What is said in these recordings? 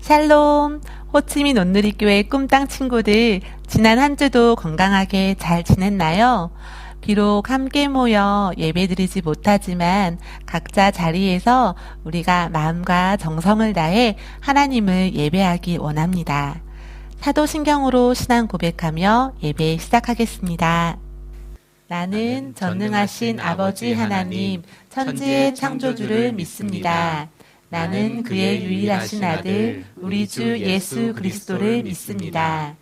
샬롬, 호치민 온누리교회 꿈땅 친구들, 지난 한 주도 건강하게 잘 지냈나요? 비록 함께 모여 예배드리지 못하지만 각자 자리에서 우리가 마음과 정성을 다해 하나님을 예배하기 원합니다. 사도신경으로 신앙 고백하며 예배 시작하겠습니다. 나는 전능하신 아버지 하나님, 천지의 창조주를 믿습니다. 나는 그의 유일하신 아들, 우리 주 예수 그리스도를 믿습니다.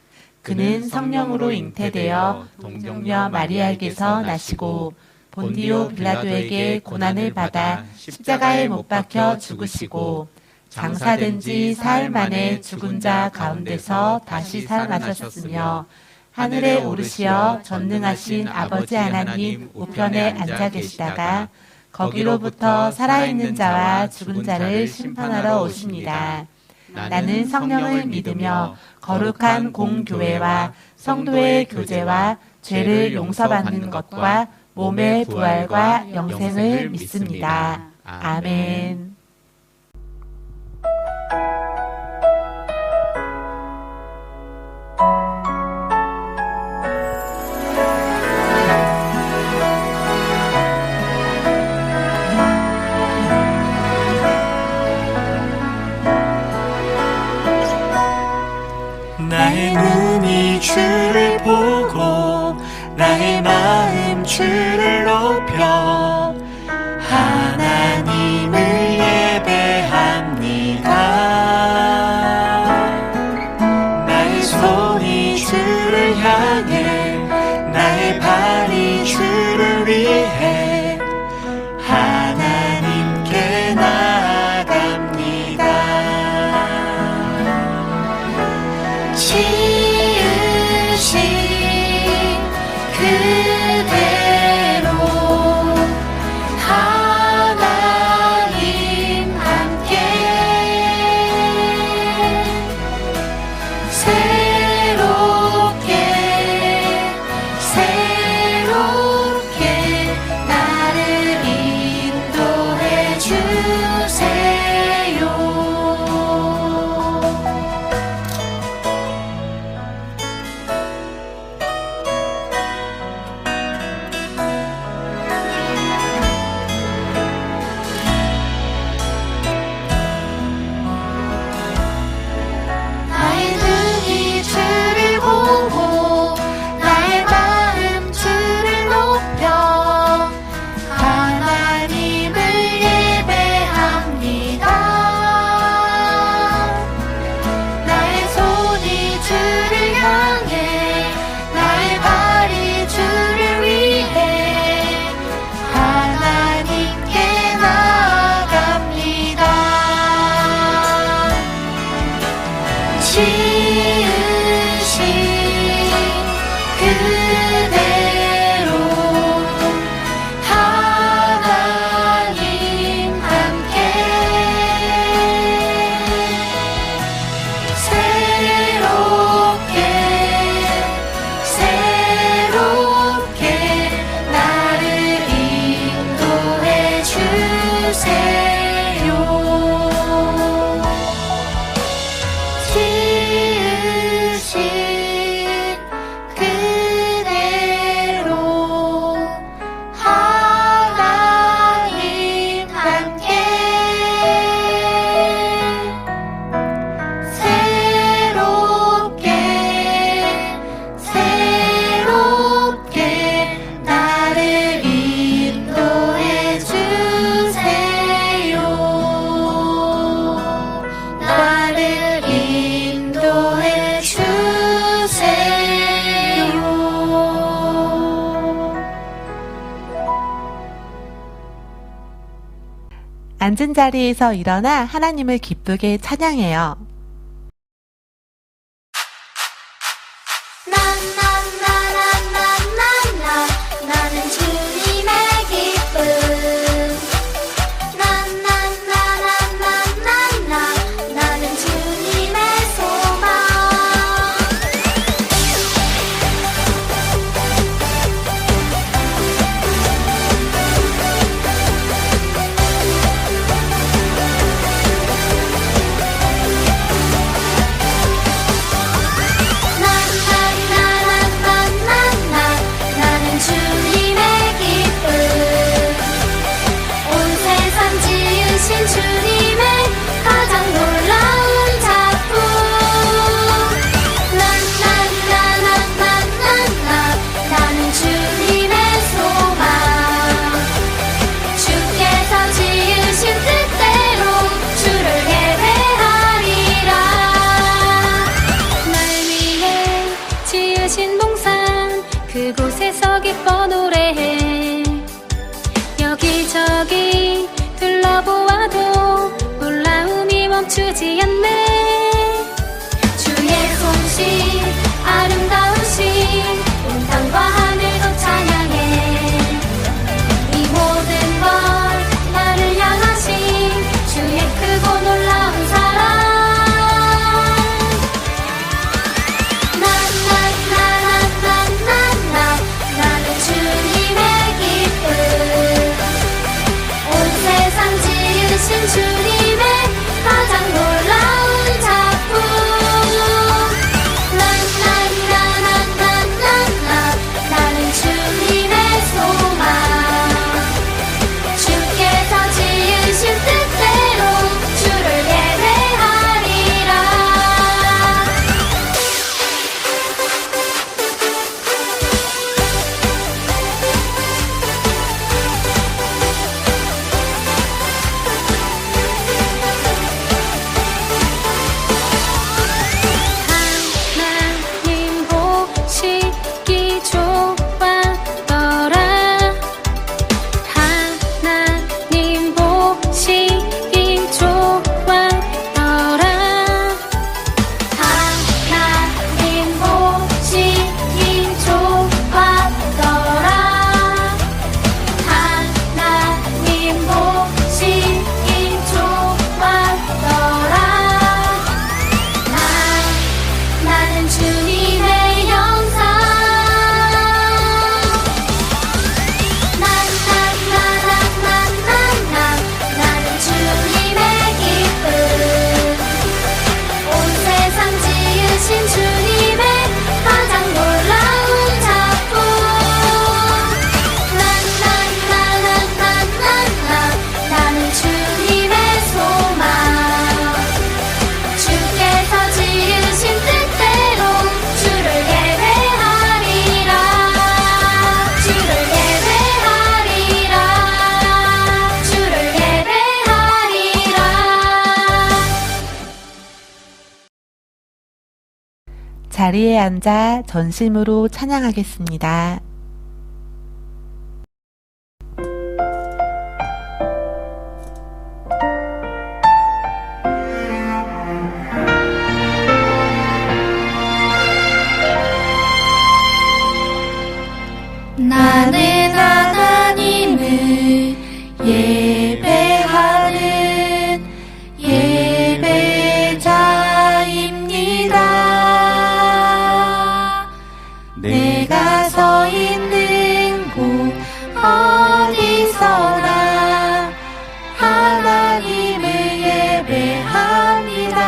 그는 성령으로 잉태되어 동정녀 마리아에게서 나시고 본디오 빌라도에게 고난을 받아 십자가에 못 박혀 죽으시고 장사된 지 사흘 만에 죽은 자 가운데서 다시 살아나셨으며 하늘에 오르시어 전능하신 아버지 하나님 우편에 앉아 계시다가 거기로부터 살아있는 자와 죽은 자를 심판하러 오십니다. 나는 성령을 믿으며 거룩한 공교회와 성도의 교제와 죄를 용서받는 것과 몸의 부활과 영생을 믿습니다. 아멘. 나의 눈이 주를 보고 나의 마음 주를 높여 하나님을 예배합니다. 나의 손이 주를 향해 나의 발이 주를 위해 하나님께 나아갑니다. 지으신 그대로 하나님 함께 새롭게 나를 인도해 주세요. 나의 눈이 주를 보고 나의 마음 주를 높여 하나님을 예배합니다. 나의 손이 주를 향해 나의 발이 주를 위해 하나님께 나아갑니다. 지으신 그대로 하나님 함께 새롭게 나를 인도해 주세요. 지으신 그대로 하나님 함께 새롭게 나를 인도해 주세요. 나를 인도해 주세요. 앉은 자리에서 일어나 하나님을 기쁘게 찬양해요. 나나나나나나나 나는 주님의 기쁨. 나나나나나나나 나는 주님의 소망. 자리에 앉아 전심으로 찬양하겠습니다. 나는 하나님을 예배하는 예배자입니다. 내가 서 있는 곳 어디서나 하나님을 예배합니다.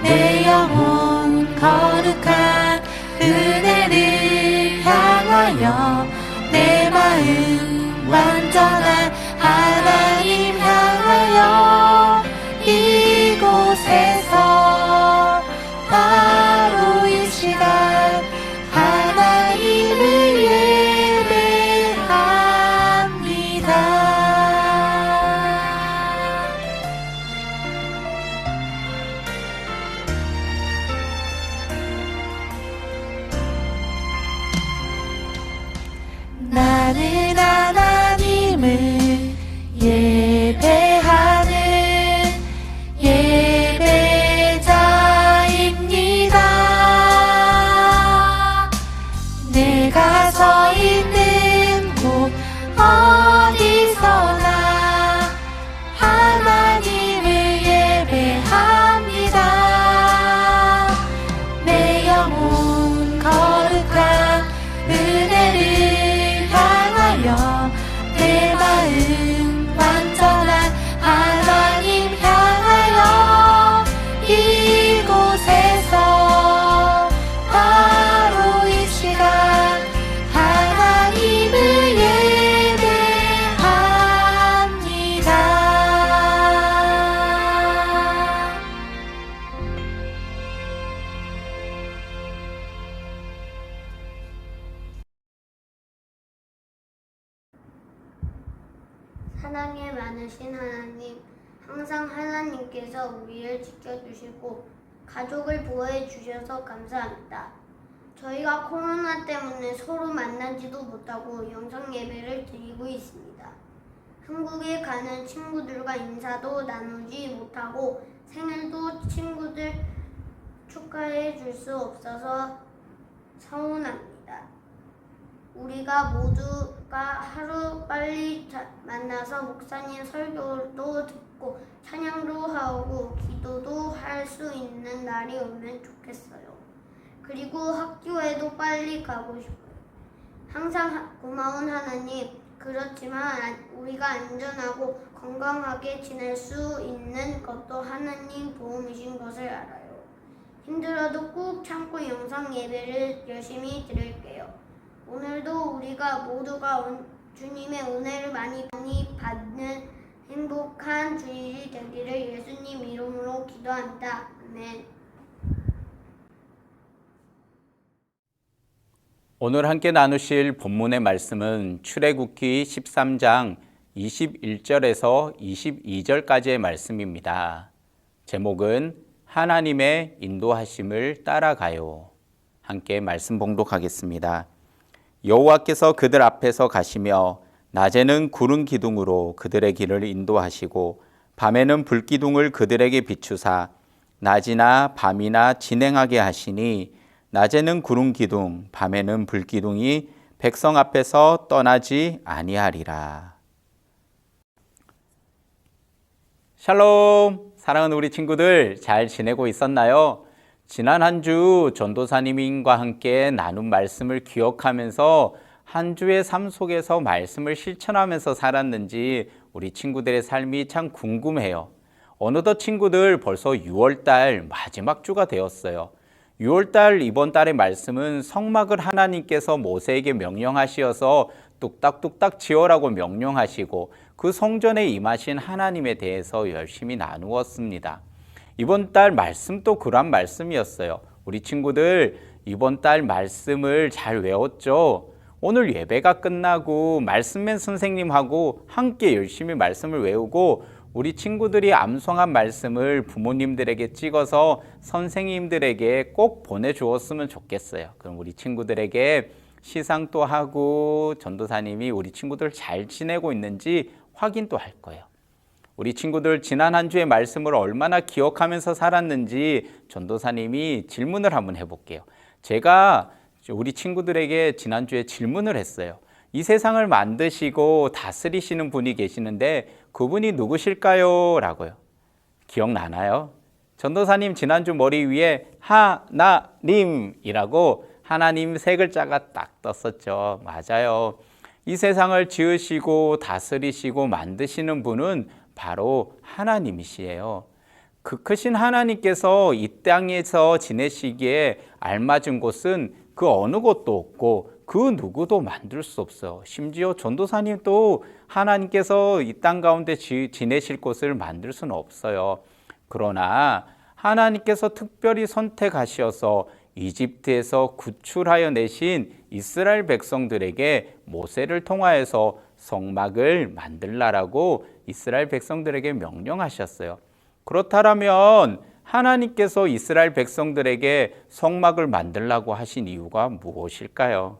내 영혼 거룩한 은혜를 향하여 내 마음 완전한 하나님 향하여 이곳에서 바로 이 시간 하나님을 예배합니다. 나는 하나님을 예배하는 예배자입니다. 내가 서 있는 곳 어디서나 하나님을 예배합니다. 내 영혼 거룩한 은혜를 향하여 내 마음 완전한 하나님 향하여 이곳에서 바로 이 시간 하나님을 예배합니다. 사랑에 많으신 하나님, 항상 하나님께서 우리를 지켜주시고 가족을 보호해 주셔서 감사합니다. 저희가 코로나 때문에 서로 만나지도 못하고 영상 예배를 드리고 있습니다. 한국에 가는 친구들과 인사도 나누지 못하고 생일도 친구들 축하해 줄 수 없어서 서운합니다. 우리가 모두가 하루 빨리 만나서 목사님 설교도 듣고 찬양도 하고 기도도 할 수 있는 날이 오면 좋겠어요. 그리고 학교에도 빨리 가고 싶어요. 항상 고마운 하나님, 그렇지만 우리가 안전하고 건강하게 지낼 수 있는 것도 하나님 도움이신 것을 알아요. 힘들어도 꾹 참고 영상 예배를 열심히 드릴게요. 오늘도 우리가 모두가 주님의 은혜를 많이 받는 행복한 주일이 되기를 예수님 이름으로 기도합니다. 아멘. 오늘 함께 나누실 본문의 말씀은 출애굽기 13장 21절에서 22절까지의 말씀입니다. 제목은 하나님의 인도하심을 따라가요. 함께 말씀 봉독하겠습니다. 여호와께서 그들 앞에서 가시며 낮에는 구름 기둥으로 그들의 길을 인도하시고 밤에는 불기둥을 그들에게 비추사 낮이나 밤이나 진행하게 하시니 낮에는 구름 기둥 밤에는 불기둥이 백성 앞에서 떠나지 아니하리라. 샬롬! 사랑하는 우리 친구들 잘 지내고 있었나요? 지난 한 주 전도사님과 함께 나눈 말씀을 기억하면서 한 주의 삶 속에서 말씀을 실천하면서 살았는지 우리 친구들의 삶이 참 궁금해요. 어느덧 친구들 벌써 6월달 마지막 주가 되었어요. 6월달 이번 달의 말씀은 성막을 하나님께서 모세에게 명령하시어서 뚝딱뚝딱 지어라고 명령하시고 그 성전에 임하신 하나님에 대해서 열심히 나누었습니다. 이번 달 말씀도 그런 말씀이었어요. 우리 친구들 이번 달 말씀을 잘 외웠죠? 오늘 예배가 끝나고 말씀맨 선생님하고 함께 열심히 말씀을 외우고 우리 친구들이 암송한 말씀을 부모님들에게 찍어서 선생님들에게 꼭 보내주었으면 좋겠어요. 그럼 우리 친구들에게 시상도 하고 전도사님이 우리 친구들 잘 지내고 있는지 확인도 할 거예요. 우리 친구들 지난 한 주의 말씀을 얼마나 기억하면서 살았는지 전도사님이 질문을 한번 해볼게요. 제가 우리 친구들에게 지난주에 질문을 했어요. 이 세상을 만드시고 다스리시는 분이 계시는데 그분이 누구실까요? 라고요. 기억나나요? 전도사님 지난주 머리 위에 하나님이라고 하나님 세 글자가 딱 떴었죠. 맞아요. 이 세상을 지으시고 다스리시고 만드시는 분은 바로 하나님이시에요. 그 크신 하나님께서 이 땅에서 지내시기에 알맞은 곳은 그 어느 곳도 없고 그 누구도 만들 수 없어요. 심지어 전도사님도 하나님께서 이 땅 가운데 지내실 곳을 만들 수는 없어요. 그러나 하나님께서 특별히 선택하셔서 이집트에서 구출하여 내신 이스라엘 백성들에게 모세를 통하여서 성막을 만들라라고 이스라엘 백성들에게 명령하셨어요. 그렇다면 하나님께서 이스라엘 백성들에게 성막을 만들라고 하신 이유가 무엇일까요?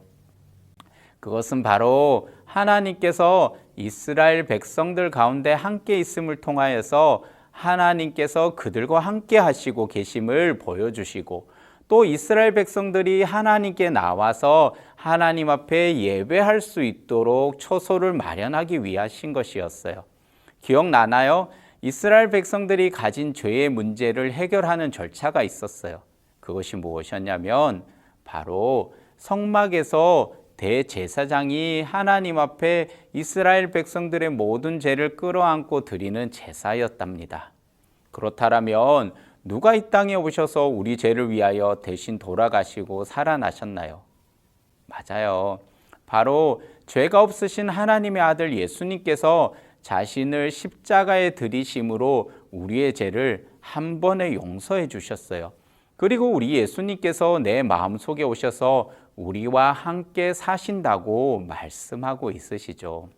그것은 바로 하나님께서 이스라엘 백성들 가운데 함께 있음을 통하여서 하나님께서 그들과 함께 하시고 계심을 보여주시고 또 이스라엘 백성들이 하나님께 나와서 하나님 앞에 예배할 수 있도록 처소를 마련하기 위하신 것이었어요. 기억나나요? 이스라엘 백성들이 가진 죄의 문제를 해결하는 절차가 있었어요. 그것이 무엇이었냐면 바로 성막에서 대제사장이 하나님 앞에 이스라엘 백성들의 모든 죄를 끌어안고 드리는 제사였답니다. 그렇다면 누가 이 땅에 오셔서 우리 죄를 위하여 대신 돌아가시고 살아나셨나요? 맞아요. 바로 죄가 없으신 하나님의 아들 예수님께서 자신을 십자가에 들이심으로 우리의 죄를 한 번에 용서해 주셨어요. 그리고 우리 예수님께서 내 마음속에 오셔서 우리와 함께 사신다고 말씀하고 있으시죠.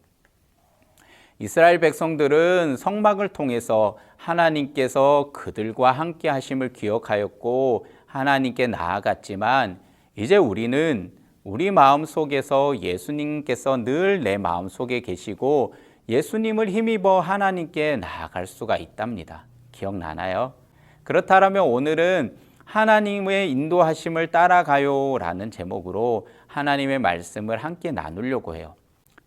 이스라엘 백성들은 성막을 통해서 하나님께서 그들과 함께 하심을 기억하였고 하나님께 나아갔지만 이제 우리는 우리 마음속에서 예수님께서 늘 내 마음속에 계시고 예수님을 힘입어 하나님께 나아갈 수가 있답니다. 기억나나요? 그렇다면 오늘은 하나님의 인도하심을 따라가요 라는 제목으로 하나님의 말씀을 함께 나누려고 해요.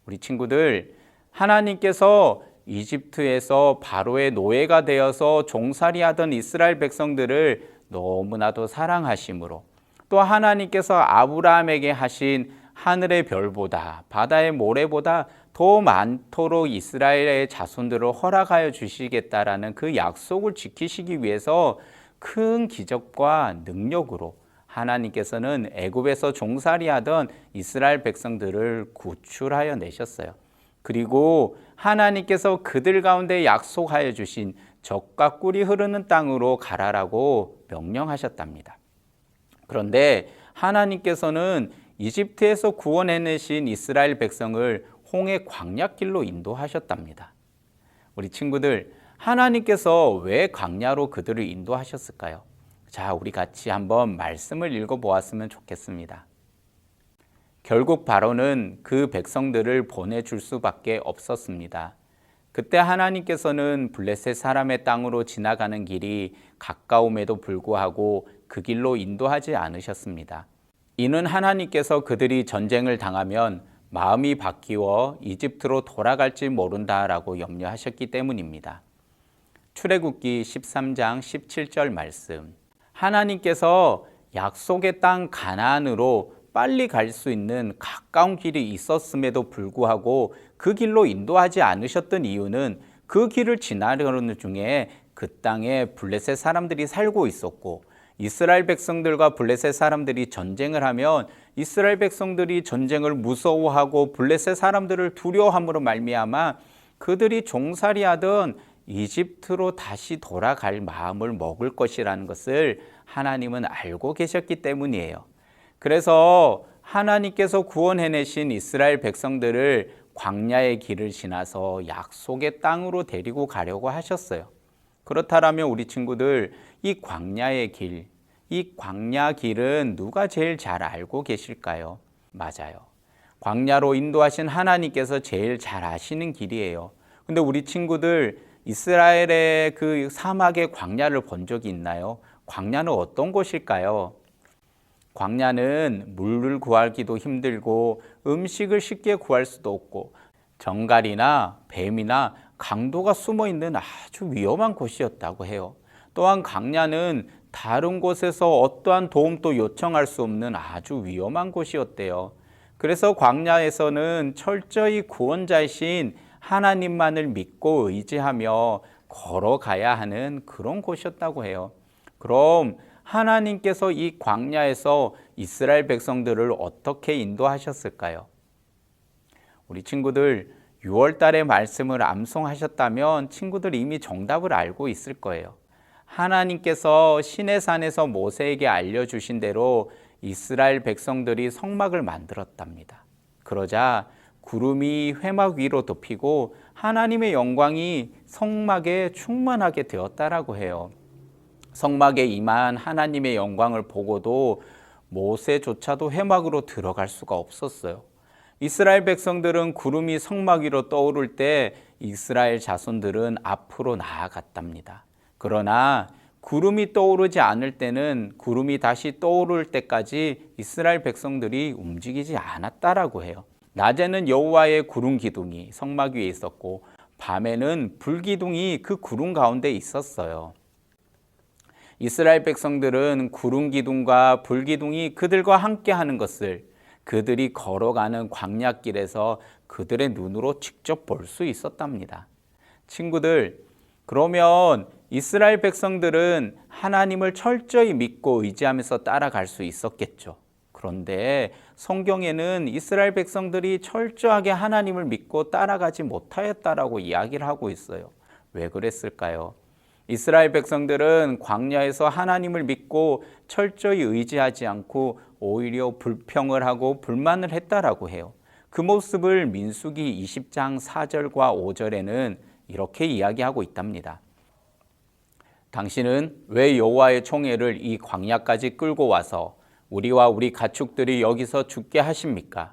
우리 친구들, 하나님께서 이집트에서 바로의 노예가 되어서 종살이하던 이스라엘 백성들을 너무나도 사랑하심으로 또 하나님께서 아브라함에게 하신 하늘의 별보다 바다의 모래보다 더 많도록 이스라엘의 자손들을 허락하여 주시겠다라는 그 약속을 지키시기 위해서 큰 기적과 능력으로 하나님께서는 애굽에서 종살이하던 이스라엘 백성들을 구출하여 내셨어요. 그리고 하나님께서 그들 가운데 약속하여 주신 젖과 꿀이 흐르는 땅으로 가라라고 명령하셨답니다. 그런데 하나님께서는 이집트에서 구원해내신 이스라엘 백성을 홍해 광야길로 인도하셨답니다. 우리 친구들, 하나님께서 왜 광야로 그들을 인도하셨을까요? 자, 우리 같이 한번 말씀을 읽어보았으면 좋겠습니다. 결국 바로는 그 백성들을 보내줄 수밖에 없었습니다. 그때 하나님께서는 블레셋 사람의 땅으로 지나가는 길이 가까움에도 불구하고 그 길로 인도하지 않으셨습니다. 이는 하나님께서 그들이 전쟁을 당하면 마음이 바뀌어 이집트로 돌아갈지 모른다라고 염려하셨기 때문입니다. 출애굽기 13장 17절 말씀. 하나님께서 약속의 땅 가나안으로 빨리 갈 수 있는 가까운 길이 있었음에도 불구하고 그 길로 인도하지 않으셨던 이유는 그 길을 지나려는 중에 그 땅에 블레셋 사람들이 살고 있었고 이스라엘 백성들과 블레셋 사람들이 전쟁을 하면 이스라엘 백성들이 전쟁을 무서워하고 블레셋 사람들을 두려워함으로 말미암아 그들이 종살이하던 이집트로 다시 돌아갈 마음을 먹을 것이라는 것을 하나님은 알고 계셨기 때문이에요. 그래서 하나님께서 구원해내신 이스라엘 백성들을 광야의 길을 지나서 약속의 땅으로 데리고 가려고 하셨어요. 그렇다면 우리 친구들, 이 광야의 길, 이 광야 길은 누가 제일 잘 알고 계실까요? 맞아요. 광야로 인도하신 하나님께서 제일 잘 아시는 길이에요. 근데 우리 친구들, 이스라엘의 그 사막의 광야를 본 적이 있나요? 광야는 어떤 곳일까요? 광야는 물을 구하기도 힘들고 음식을 쉽게 구할 수도 없고 정갈이나 뱀이나 강도가 숨어 있는 아주 위험한 곳이었다고 해요. 또한 광야는 다른 곳에서 어떠한 도움도 요청할 수 없는 아주 위험한 곳이었대요. 그래서 광야에서는 철저히 구원자이신 하나님만을 믿고 의지하며 걸어가야 하는 그런 곳이었다고 해요. 그럼 하나님께서 이 광야에서 이스라엘 백성들을 어떻게 인도하셨을까요? 우리 친구들 6월 달에 말씀을 암송하셨다면 친구들 이미 정답을 알고 있을 거예요. 하나님께서 시내산에서 모세에게 알려주신 대로 이스라엘 백성들이 성막을 만들었답니다. 그러자 구름이 회막 위로 덮이고 하나님의 영광이 성막에 충만하게 되었다라고 해요. 성막에 임한 하나님의 영광을 보고도 모세조차도 회막으로 들어갈 수가 없었어요. 이스라엘 백성들은 구름이 성막 위로 떠오를 때 이스라엘 자손들은 앞으로 나아갔답니다. 그러나 구름이 떠오르지 않을 때는 구름이 다시 떠오를 때까지 이스라엘 백성들이 움직이지 않았다라고 해요. 낮에는 여호와의 구름 기둥이 성막 위에 있었고 밤에는 불 기둥이 그 구름 가운데 있었어요. 이스라엘 백성들은 구름 기둥과 불 기둥이 그들과 함께 하는 것을 그들이 걸어가는 광야길에서 그들의 눈으로 직접 볼 수 있었답니다. 친구들, 그러면 이스라엘 백성들은 하나님을 철저히 믿고 의지하면서 따라갈 수 있었겠죠. 그런데 성경에는 이스라엘 백성들이 철저하게 하나님을 믿고 따라가지 못하였다라고 이야기를 하고 있어요. 왜 그랬을까요? 이스라엘 백성들은 광야에서 하나님을 믿고 철저히 의지하지 않고 오히려 불평을 하고 불만을 했다라고 해요. 그 모습을 민수기 20장 4절과 5절에는 이렇게 이야기하고 있답니다. 당신은 왜 여호와의 총애를 이 광야까지 끌고 와서 우리와 우리 가축들이 여기서 죽게 하십니까?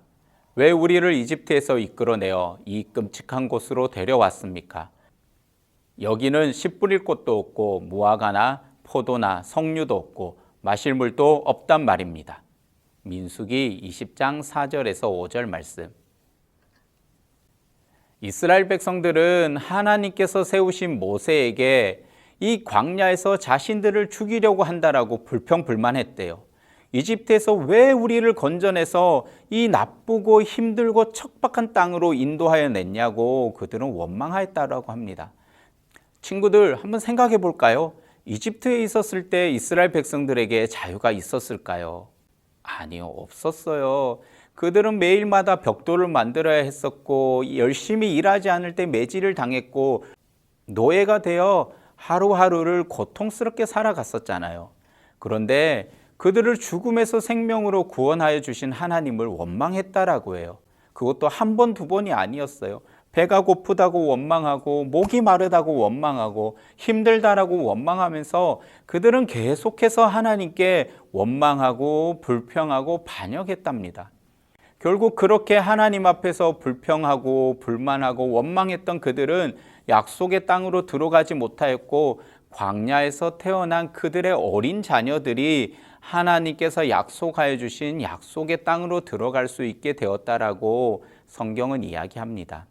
왜 우리를 이집트에서 이끌어내어 이 끔찍한 곳으로 데려왔습니까? 여기는 씨 뿌릴 곳도 없고 무화과나 포도나 석류도 없고 마실 물도 없단 말입니다. 민수기 20장 4절에서 5절 말씀. 이스라엘 백성들은 하나님께서 세우신 모세에게 이 광야에서 자신들을 죽이려고 한다라고 불평불만했대요. 이집트에서 왜 우리를 건져내서 이 나쁘고 힘들고 척박한 땅으로 인도하여 냈냐고 그들은 원망하였다라고 합니다. 친구들, 한번 생각해 볼까요? 이집트에 있었을 때 이스라엘 백성들에게 자유가 있었을까요? 아니요, 없었어요. 그들은 매일마다 벽돌을 만들어야 했었고 열심히 일하지 않을 때 매질을 당했고 노예가 되어 하루하루를 고통스럽게 살아갔었잖아요. 그런데 그들을 죽음에서 생명으로 구원하여 주신 하나님을 원망했다라고 해요. 그것도 한 번, 두 번이 아니었어요. 배가 고프다고 원망하고 목이 마르다고 원망하고 힘들다라고 원망하면서 그들은 계속해서 하나님께 원망하고 불평하고 반역했답니다. 결국 그렇게 하나님 앞에서 불평하고 불만하고 원망했던 그들은 약속의 땅으로 들어가지 못하였고 광야에서 태어난 그들의 어린 자녀들이 하나님께서 약속하여 주신 약속의 땅으로 들어갈 수 있게 되었다라고 성경은 이야기합니다.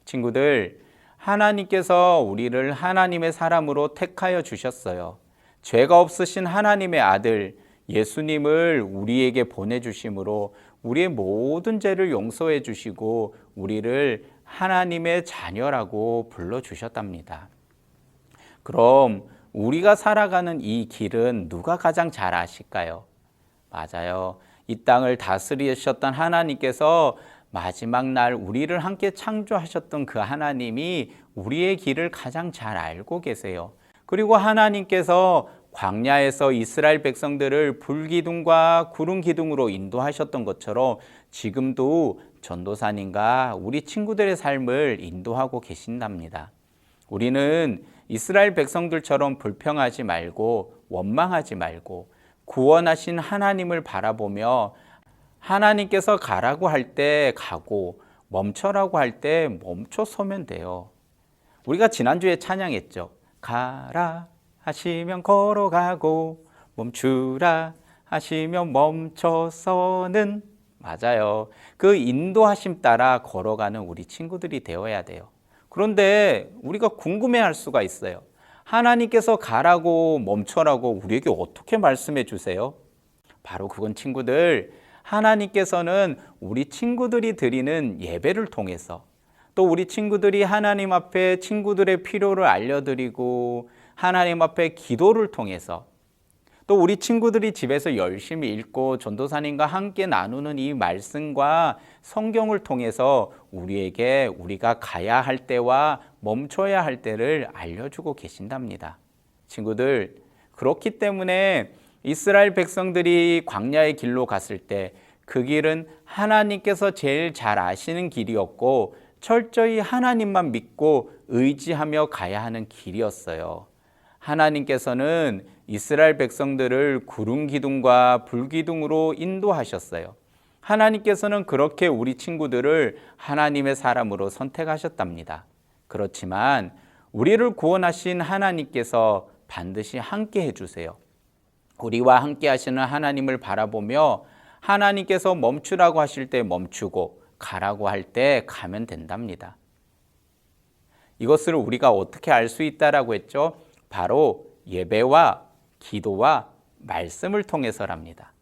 친구들, 하나님께서 우리를 하나님의 사람으로 택하여 주셨어요. 죄가 없으신 하나님의 아들 예수님을 우리에게 보내주심으로 우리의 모든 죄를 용서해 주시고 우리를 하나님의 자녀라고 불러주셨답니다. 그럼 우리가 살아가는 이 길은 누가 가장 잘 아실까요? 맞아요. 이 땅을 다스리셨던 하나님께서 마지막 날 우리를 함께 창조하셨던 그 하나님이 우리의 길을 가장 잘 알고 계세요. 그리고 하나님께서 광야에서 이스라엘 백성들을 불기둥과 구름 기둥으로 인도하셨던 것처럼 지금도 전도사님과 우리 친구들의 삶을 인도하고 계신답니다. 우리는 이스라엘 백성들처럼 불평하지 말고 원망하지 말고 구원하신 하나님을 바라보며 하나님께서 가라고 할 때 가고 멈춰라고 할 때 멈춰 서면 돼요. 우리가 지난주에 찬양했죠. 가라 하시면 걸어가고 멈추라 하시면 멈춰서는, 맞아요. 그 인도하심 따라 걸어가는 우리 친구들이 되어야 돼요. 그런데 우리가 궁금해할 수가 있어요. 하나님께서 가라고 멈춰라고 우리에게 어떻게 말씀해 주세요? 바로 그건 친구들, 하나님께서는 우리 친구들이 드리는 예배를 통해서, 또 우리 친구들이 하나님 앞에 친구들의 필요를 알려드리고 하나님 앞에 기도를 통해서, 또 우리 친구들이 집에서 열심히 읽고 전도사님과 함께 나누는 이 말씀과 성경을 통해서 우리에게 우리가 가야 할 때와 멈춰야 할 때를 알려주고 계신답니다. 친구들, 그렇기 때문에 이스라엘 백성들이 광야의 길로 갔을 때 그 길은 하나님께서 제일 잘 아시는 길이었고 철저히 하나님만 믿고 의지하며 가야 하는 길이었어요. 하나님께서는 이스라엘 백성들을 구름 기둥과 불 기둥으로 인도하셨어요. 하나님께서는 그렇게 우리 친구들을 하나님의 사람으로 선택하셨답니다. 그렇지만 우리를 구원하신 하나님께서 반드시 함께 해주세요. 우리와 함께 하시는 하나님을 바라보며 하나님께서 멈추라고 하실 때 멈추고 가라고 할 때 가면 된답니다. 이것을 우리가 어떻게 알 수 있다라고 했죠? 바로 예배와 기도와 말씀을 통해서랍니다.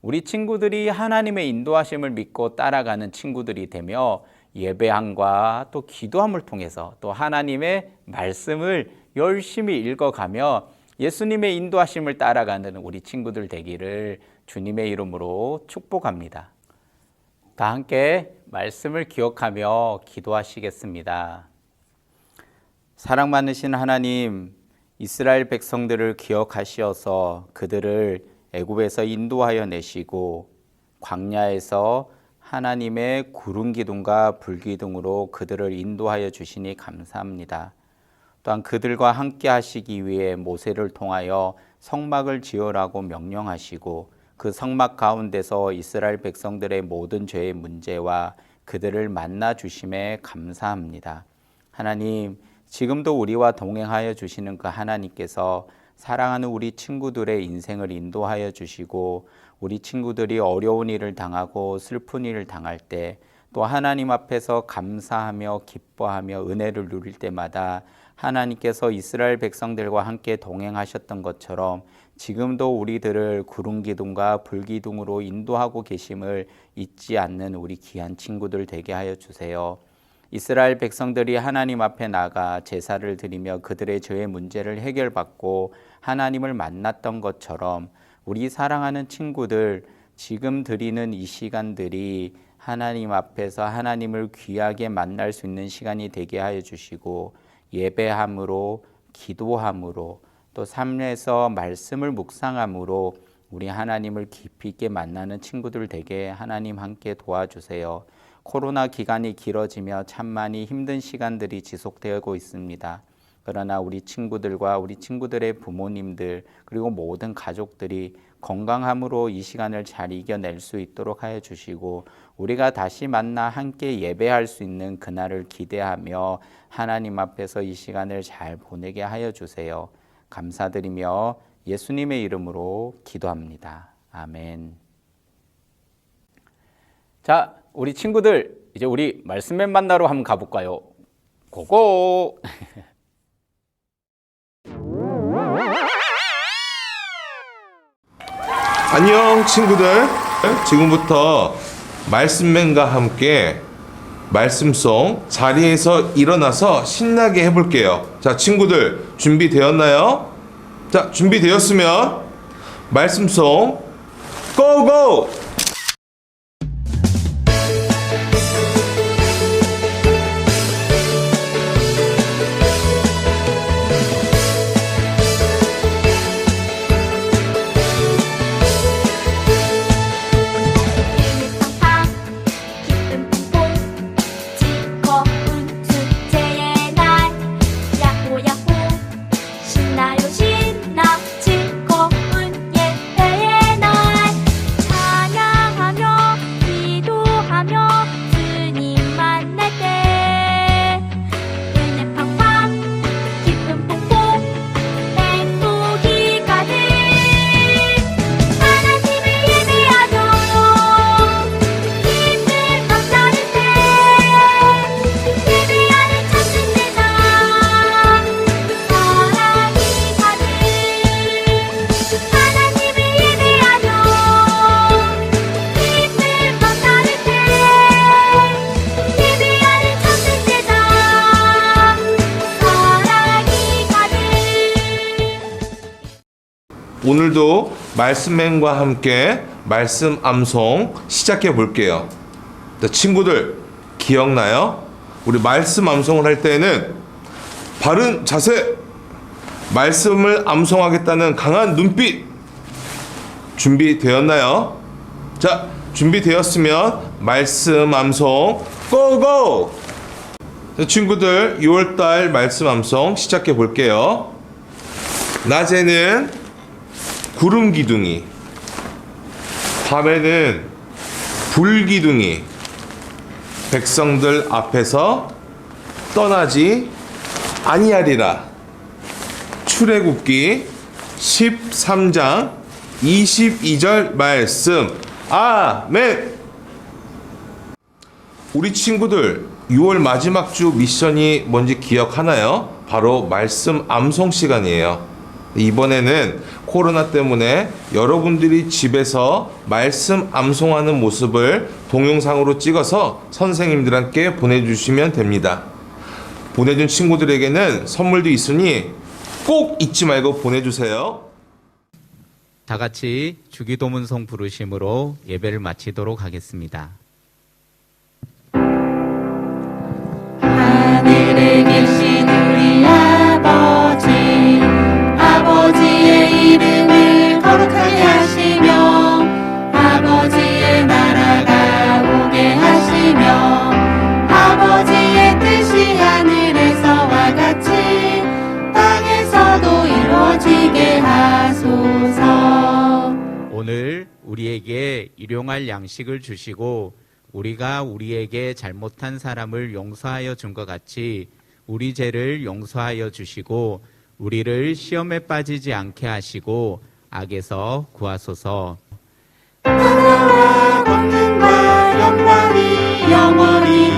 우리 친구들이 하나님의 인도하심을 믿고 따라가는 친구들이 되며 예배함과 또 기도함을 통해서 또 하나님의 말씀을 열심히 읽어가며 예수님의 인도하심을 따라가는 우리 친구들 되기를 주님의 이름으로 축복합니다. 다 함께 말씀을 기억하며 기도하시겠습니다. 사랑 많으신 하나님, 이스라엘 백성들을 기억하시어서 그들을 애굽에서 인도하여 내시고 광야에서 하나님의 구름 기둥과 불 기둥으로 그들을 인도하여 주시니 감사합니다. 또한 그들과 함께 하시기 위해 모세를 통하여 성막을 지으라고 명령하시고 그 성막 가운데서 이스라엘 백성들의 모든 죄의 문제와 그들을 만나 주심에 감사합니다. 하나님, 지금도 우리와 동행하여 주시는 그 하나님께서 사랑하는 우리 친구들의 인생을 인도하여 주시고 우리 친구들이 어려운 일을 당하고 슬픈 일을 당할 때 또 하나님 앞에서 감사하며 기뻐하며 은혜를 누릴 때마다 하나님께서 이스라엘 백성들과 함께 동행하셨던 것처럼 지금도 우리들을 구름 기둥과 불 기둥으로 인도하고 계심을 잊지 않는 우리 귀한 친구들 되게 하여 주세요. 이스라엘 백성들이 하나님 앞에 나가 제사를 드리며 그들의 죄의 문제를 해결받고 하나님을 만났던 것처럼 우리 사랑하는 친구들, 지금 드리는 이 시간들이 하나님 앞에서 하나님을 귀하게 만날 수 있는 시간이 되게 하여 주시고 예배함으로, 기도함으로, 또 삶에서 말씀을 묵상함으로 우리 하나님을 깊이 있게 만나는 친구들 되게 하나님 함께 도와주세요. 코로나 기간이 길어지며 참 많이 힘든 시간들이 지속되고 있습니다. 그러나 우리 친구들과 우리 친구들의 부모님들 그리고 모든 가족들이 건강함으로 이 시간을 잘 이겨낼 수 있도록 하여 주시고 우리가 다시 만나 함께 예배할 수 있는 그날을 기대하며 하나님 앞에서 이 시간을 잘 보내게 하여 주세요. 감사드리며 예수님의 이름으로 기도합니다. 아멘. 자, 우리 친구들 이제 우리 말씀맨 만나러 한번 가볼까요? 고고! 안녕 친구들, 지금부터 말씀맨과 함께 말씀송 자리에서 일어나서 신나게 해볼게요. 자, 친구들 준비되었나요? 자, 준비되었으면 말씀송 고고! 기쁨 오늘도 말씀맨과 함께 말씀 암송 시작해 볼게요. 자, 친구들 기억나요? 우리 말씀 암송을 할 때는 바른 자세, 말씀을 암송하겠다는 강한 눈빛 준비되었나요? 자, 준비되었으면 말씀 암송 고고! 자, 친구들 6월달 말씀 암송 시작해 볼게요. 낮에는 구름 기둥이, 밤에는 불 기둥이 백성들 앞에서 떠나지 아니하리라. 출애굽기 13장 22절 말씀. 아멘. 우리 친구들 6월 마지막 주 미션이 뭔지 기억하나요? 바로 말씀 암송 시간이에요. 이번에는 코로나 때문에 여러분들이 집에서 말씀 암송하는 모습을 동영상으로 찍어서 선생님들께 보내주시면 됩니다. 보내준 친구들에게는 선물도 있으니 꼭 잊지 말고 보내주세요. 다 같이 주기도문송 부르심으로 예배를 마치도록 하겠습니다. 하늘에 계신 우리 아버지, 아버지의 이름을 거룩하게 하시며 아버지의 나라가 오게 하시며 아버지의 뜻이 하늘에서와 같이 땅에서도 이루어지게 하소서. 오늘 우리에게 일용할 양식을 주시고 우리가 우리에게 잘못한 사람을 용서하여 준 것 같이 우리 죄를 용서하여 주시고 우리를 시험에 빠지지 않게 하시고 악에서 구하소서. 나라와 권능과 영광이 영원히